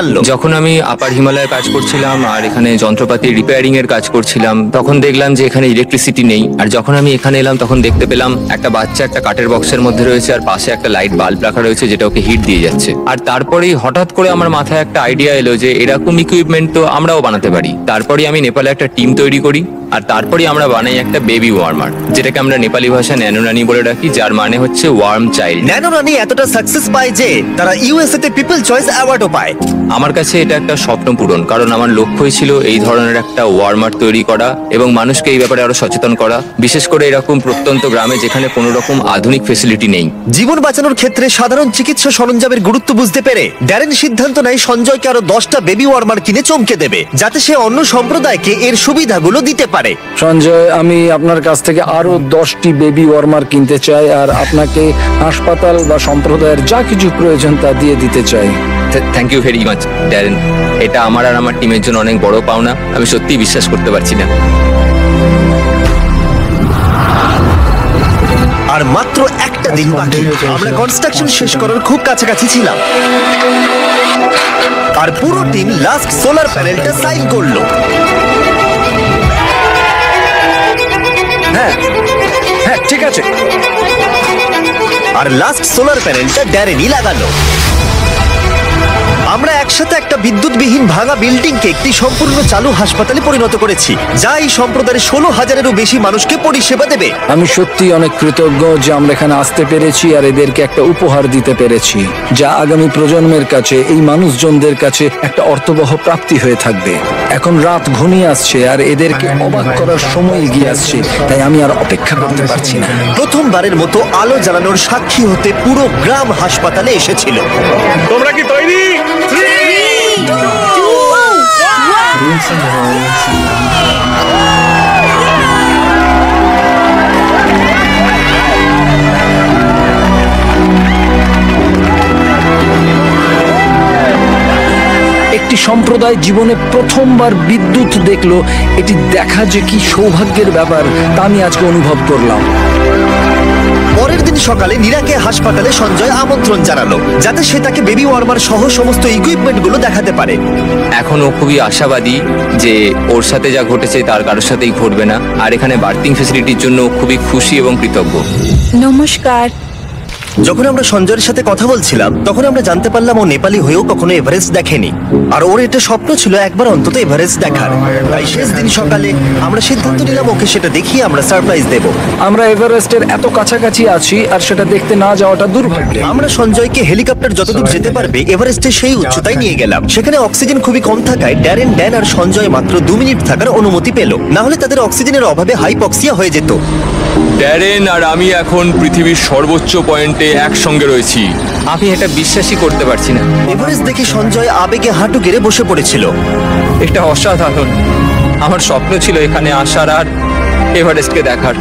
জানলো। যখন আমি আপার হিমালয়ে কাজ করছিলাম আর এখানে যন্ত্রপাতি রিপেয়ারিং এর কাজ করছিলাম, তখন দেখলাম যে এখানে ইলেকট্রিসিটি নেই। আর যখন আমি এখানে এলাম তখন দেখতে পেলাম একটা বাচ্চা একটা কাঠের বক্সের মধ্যে রয়েছে, আর পাশে একটা লাইট বাল্ব রাখা রয়েছে যেটা ওকে হিট দিয়ে যাচ্ছে। আর তারপরেই হঠাৎ করে আমার মাথায় একটা আইডিয়া এলো যে এরকম ইকুইপমেন্ট তো আমরাও বানাতে পারি। তারপরেই আমি নেপালে একটা টিম তৈরি করি, আর তারপরেই আমরা বানাই একটা বেবি ওয়ার্মার, যেটাকে আমরা নেপালি ভাষায় ন্যানো রানি বলে রাখি, যার মানে হচ্ছে ওয়ার্ম চাইল্ড। ন্যানো রানি এতটা সাকসেস পায় যে তারা ইউএসএ তে পিপল চয়েস অ্যাওয়ার্ডও পায়। আমার কাছে এটা একটা স্বপ্ন পূরণ, কারণ আমার লক্ষ্যই ছিল এই ধরনের একটা ওয়ার্মার তৈরি করা এবং মানুষকে এই ব্যাপারে আরো সচেতন করা, বিশেষ করে এরকম প্রত্যন্ত গ্রামে যেখানে কোনো রকম আধুনিক ফেসিলিটি নেই। জীবন বাঁচানোর ক্ষেত্রে সাধারণ চিকিৎসা সরঞ্জামের গুরুত্ব বুঝতে পেরে ড্যারেন সিদ্ধান্ত নেয় সঞ্জয়কে আরো 10টা বেবি ওয়ার্মার কিনে চমকে দেবে, যাতে সে অন্য সম্প্রদায়কে এর সুবিধাগুলো দিতে পারে। সঞ্জয়, আমি আপনার কাছ থেকে আরো 10টি বেবি ওয়ার্মার কিনতে চাই, আর আপনাকে হাসপাতাল বা সম্প্রদায়ের যা কিছু প্রয়োজন তা দিয়ে দিতে চাই। Thank you very much Darren, এটা আমার আর আমার টিমের জন্য অনেক বড় পাওনা। আমি সত্যিই বিশ্বাস করতে পারছি না। আর মাত্র একটা দিন বাকি, আমরা কনস্ট্রাকশন শেষ করার খুব কাছাকাছি ছিলাম, আর পুরো টিম লাস্ট সোলার প্যানেলটা সাইন করলো। হ্যাঁ হ্যাঁ, ঠিক আছে। আর লাস্ট সোলার প্যানেলটা ড্যারেনই লাগালো। আমরা একসাথে একটা বিদ্যুৎবিহীন ভাঙা বিল্ডিংকে একটি সম্পূর্ণ চালু হাসপাতালে পরিণত করেছি, যা এই সম্প্রদায়ের 16,000-এরও বেশি মানুষকে পরিষেবা দেবে। আমি সত্যি অনেক কৃতজ্ঞ যে আমরা এখানে আসতে পেরেছি আর এদেরকে একটা উপহার দিতে পেরেছি, যা আগামী প্রজন্মের কাছে, এই মানুষজনদের কাছে একটা অর্থবহ প্রাপ্তি হয়ে থাকবে। এখন রাত ঘনিয়ে আসছে আর এদেরকে অবাক করার সময় এগিয়ে আসছে, তাই আমি আর অপেক্ষা করতে পারছি না। প্রথমবারের মতো আলো জ্বালানোর সাক্ষী হতে পুরো গ্রাম হাসপাতালে এসেছিল। তোমরা কি তৈরি? একটি সম্প্রদায় জীবনে প্রথমবার বিদ্যুৎ দেখলো, এটি দেখা যে কি সৌভাগ্যের ব্যাপার তা আমি আজকে অনুভব করলাম। পরের দিন সকালে নীরাকে হাসপাতালে সঞ্জয় আমন্ত্রণ জানালো, যাতে সে তাকে বেবি ওয়ার্মার সহ সমস্ত ইকুইপমেন্ট গুলো দেখাতে পারে। এখন ও খুবই আশাবাদী যে ওর সাথে যা ঘটেছে তার কারোর সাথেই ঘটবে না, আর এখানে বার্থিং ফেসিলিটির জন্য খুবই খুশি এবং কৃতজ্ঞ। নমস্কার। যখন আমরা সঞ্জয়ের সাথে কথা বলছিলাম তখন আমরা জানতে পারলাম ও নেপালি হয়েও কখনো এভারেস্ট দেখেনি, আর ওর এটা স্বপ্ন ছিল একবার অন্তত এভারেস্ট দেখার। তাই শেষ দিন সকালে আমরা সিদ্ধান্ত নিলাম ওকে সেটা দেখিয়ে আমরা সারপ্রাইজ দেব। আমরা এভারেস্টের এত কাছাকাছি আছি আর সেটা দেখতে না যাওয়াটা দুর্ভাগ্য। আমরা সঞ্জয়কে হেলিকপ্টার যতদূর যেতে পারবে এভারেস্টের সেই উচ্চতায় নিয়ে গেলাম। সেখানে অক্সিজেন খুবই কম থাকায় ড্যারেন, ড্যান আর সঞ্জয় মাত্র 2 মিনিট থাকার অনুমতি পেল, না হলে তাদের অক্সিজেনের অভাবে হাইপক্সিয়া হয়ে যেত। ড্যারেন আর আমি এখন পৃথিবীর সর্বোচ্চ পয়েন্টে একসঙ্গে রয়েছি। আমি এটা বিশ্বাসই করতে পারছি না। এভারেস্ট দেখে সঞ্জয় আবেগে হাঁটু গেড়ে বসে পড়েছিল। এটা অসাধারণ। আমার স্বপ্ন ছিল এখানে আসার আর এভারেস্টকে দেখার।